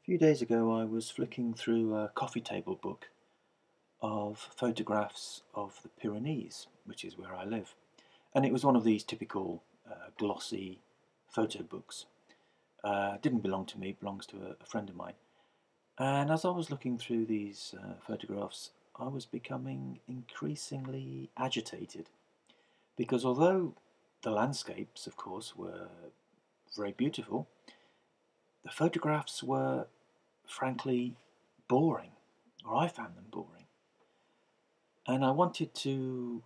few days ago I was flicking through a coffee table book of photographs of the Pyrenees, which is where I live. And it was one of these typical glossy photo books. Didn't belong to me, belongs to a friend of mine. And as I was looking through these photographs, I was becoming increasingly agitated. Because although the landscapes, of course, were very beautiful, the photographs were frankly boring, or I found them boring. And I wanted to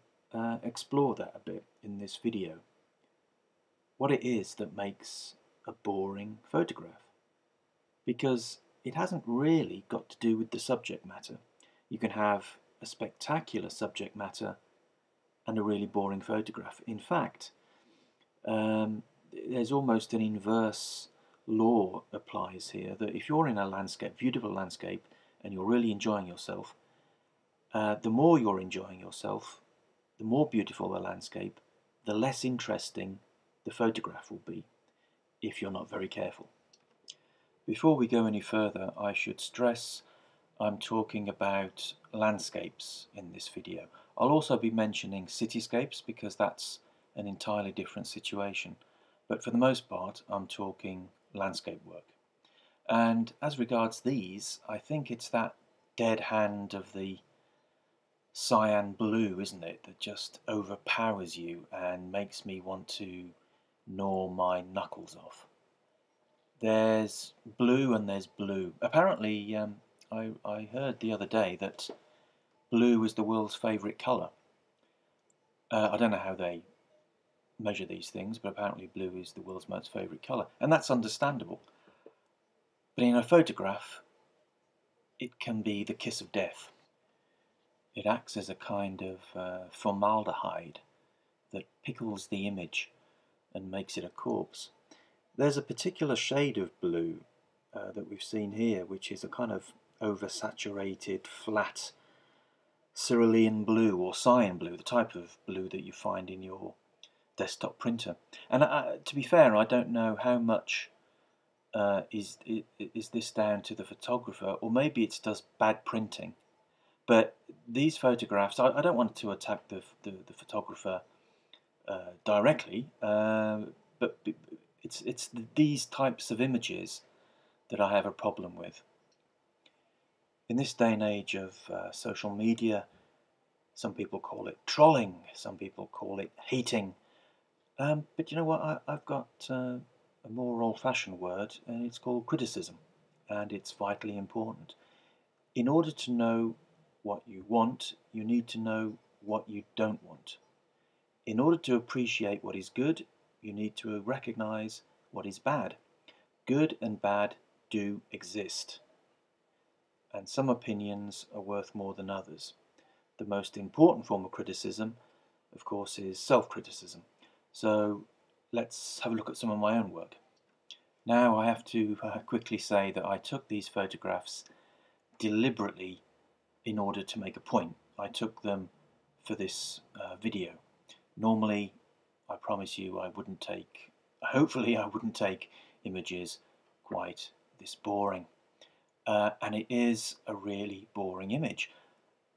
explore that a bit in this video. What it is that makes a boring photograph. Because it hasn't really got to do with the subject matter. You can have a spectacular subject matter and a really boring photograph. In fact, there's almost an inverse law applies here, that if you're in a landscape, beautiful landscape, and you're really enjoying yourself, the more you're enjoying yourself, the more beautiful the landscape, the less interesting the photograph will be, if you're not very careful. Before we go any further, I should stress I'm talking about landscapes in this video. I'll also be mentioning cityscapes because that's an entirely different situation. But for the most part, I'm talking landscape work. And as regards these, I think it's that dead hand of the cyan blue, isn't it, that just overpowers you and makes me want to gnaw my knuckles off. There's blue and there's blue. Apparently, I heard the other day that blue is the world's favourite colour. I don't know how they measure these things, but apparently blue is the world's most favourite colour. And that's understandable. But in a photograph, it can be the kiss of death. It acts as a kind of formaldehyde that pickles the image and makes it a corpse. There's a particular shade of blue that we've seen here, which is a kind of oversaturated, flat cerulean blue or cyan blue, the type of blue that you find in your desktop printer. And to be fair, I don't know how much is this down to the photographer, or maybe it's just bad printing. But these photographs, I don't want to attack the photographer directly, but it's these types of images that I have a problem with. In this day and age of social media, some people call it trolling, some people call it hating. But you know what, I've got a more old-fashioned word, and it's called criticism, and it's vitally important. In order to know what you want, you need to know what you don't want. In order to appreciate what is good, you need to recognize what is bad. Good and bad do exist, and some opinions are worth more than others. The most important form of criticism, of course, is self-criticism. So let's have a look at some of my own work. Now I have to quickly say that I took these photographs deliberately in order to make a point. I took them for this video. Normally, I promise you, hopefully I wouldn't take images quite this boring. And it is a really boring image.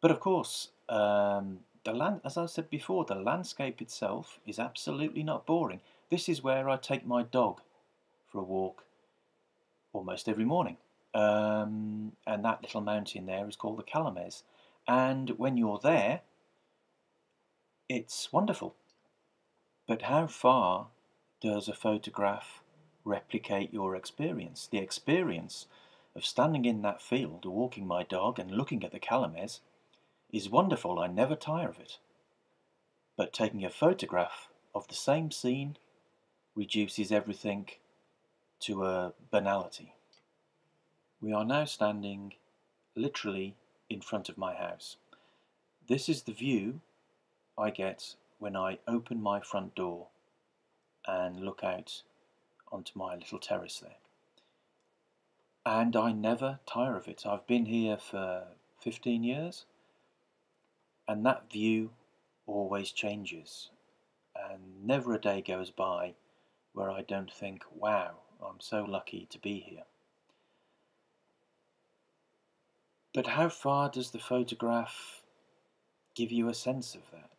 But of course, as I said before, the landscape itself is absolutely not boring. This is where I take my dog for a walk almost every morning. And that little mountain there is called the Calames. And when you're there, it's wonderful. But how far does a photograph replicate your experience? The experience of standing in that field, walking my dog and looking at the Calames is wonderful. I never tire of it. But taking a photograph of the same scene reduces everything to a banality. We are now standing literally in front of my house. This is the view I get when I open my front door and look out onto my little terrace there. And I never tire of it. I've been here for 15 years, and that view always changes. And never a day goes by where I don't think, wow, I'm so lucky to be here. But how far does the photograph give you a sense of that?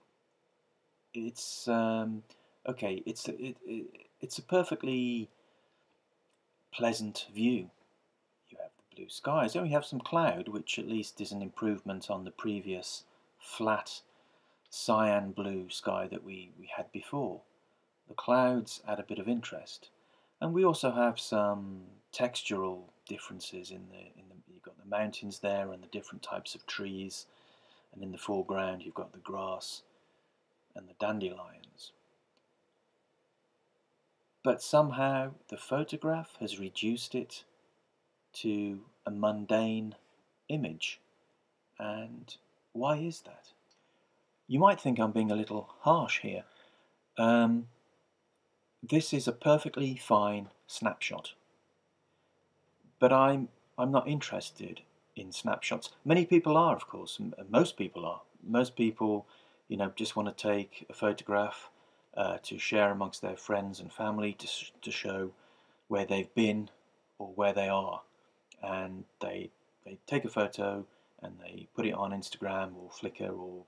It's okay. It's a perfectly pleasant view. You have the blue skies. Then we have some cloud, which at least is an improvement on the previous flat cyan blue sky that we had before. The clouds add a bit of interest, and we also have some textural differences you've got the mountains there and the different types of trees, and in the foreground you've got the grass and the dandelions. But somehow the photograph has reduced it to a mundane image. And why is that? You might think I'm being a little harsh here. This is a perfectly fine snapshot, but I'm not interested in snapshots. Many people are, of course. Most people are. Most people, just want to take a photograph to share amongst their friends and family to show where they've been or where they are, and they take a photo and they put it on Instagram or Flickr or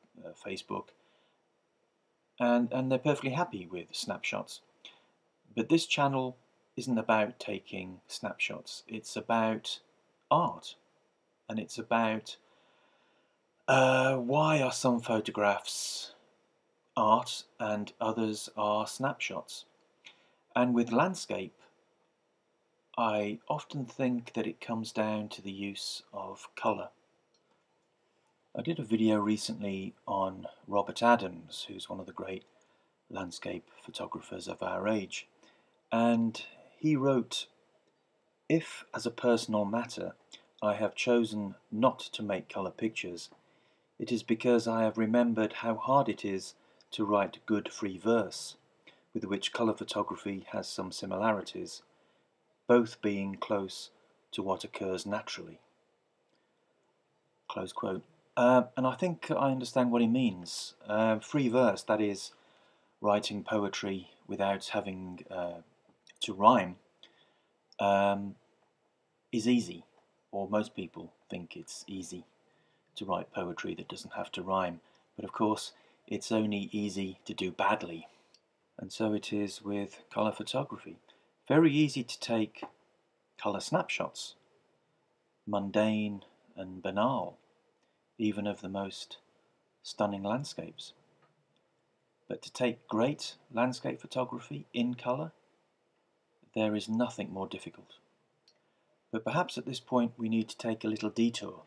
Facebook, and they're perfectly happy with snapshots. But this channel isn't about taking snapshots. It's about art, and it's about why are some photographs art and others are snapshots. And with landscape, I often think that it comes down to the use of colour. I did a video recently on Robert Adams, who's one of the great landscape photographers of our age, and he wrote, "If, as a personal matter, I have chosen not to make colour pictures, it is because I have remembered how hard it is to write good free verse, with which colour photography has some similarities, both being close to what occurs naturally." Close quote. And I think I understand what he means. Free verse, that is, writing poetry without having to rhyme, is easy, or most people think it's easy to write poetry that doesn't have to rhyme. But of course, it's only easy to do badly. And so it is with colour photography. Very easy to take colour snapshots, mundane and banal, even of the most stunning landscapes. But to take great landscape photography in colour, there is nothing more difficult. But perhaps at this point we need to take a little detour,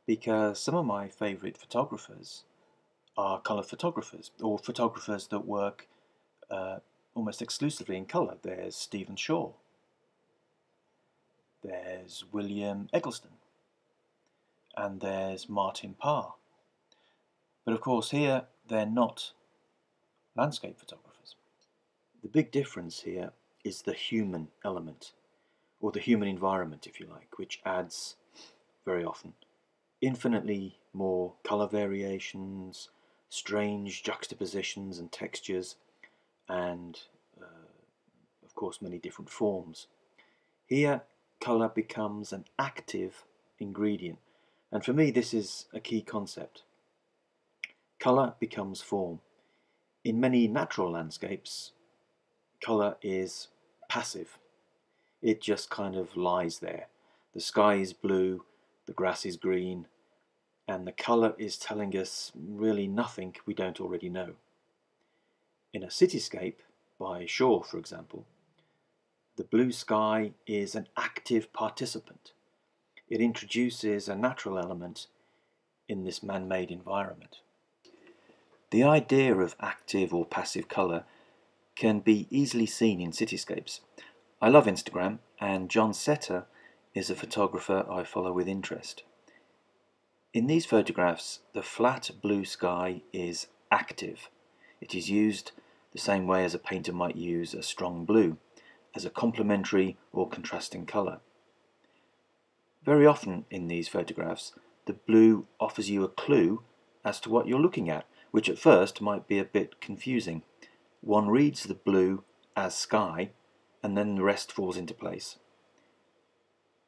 because some of my favourite photographers are colour photographers, or photographers that work almost exclusively in colour. There's Stephen Shaw, there's William Eggleston, and there's Martin Parr. But of course here they're not landscape photographers. The big difference here is the human element, or the human environment if you like, which adds very often infinitely more colour variations, strange juxtapositions and textures, and of course many different forms. Here colour becomes an active ingredient, and for me this is a key concept. Colour becomes form. In many natural landscapes, colour is passive. It just kind of lies there. The sky is blue, the grass is green, and the colour is telling us really nothing we don't already know. In a cityscape, by Shaw for example, the blue sky is an active participant. It introduces a natural element in this man-made environment. The idea of active or passive colour can be easily seen in cityscapes. I love Instagram, and John Setter is a photographer I follow with interest. In these photographs, the flat blue sky is active. It is used the same way as a painter might use a strong blue, as a complementary or contrasting colour. Very often in these photographs, the blue offers you a clue as to what you're looking at, which at first might be a bit confusing. One reads the blue as sky, and then the rest falls into place.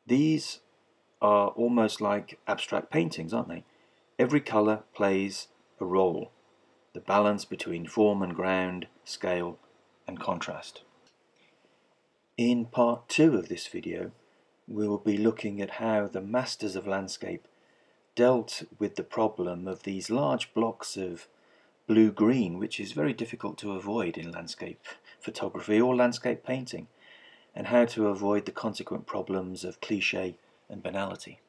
These are almost like abstract paintings, aren't they? Every colour plays a role. The balance between form and ground, scale and contrast. In part 2 of this video, we will be looking at how the masters of landscape dealt with the problem of these large blocks of blue-green, which is very difficult to avoid in landscape photography or landscape painting, and how to avoid the consequent problems of cliché and banality.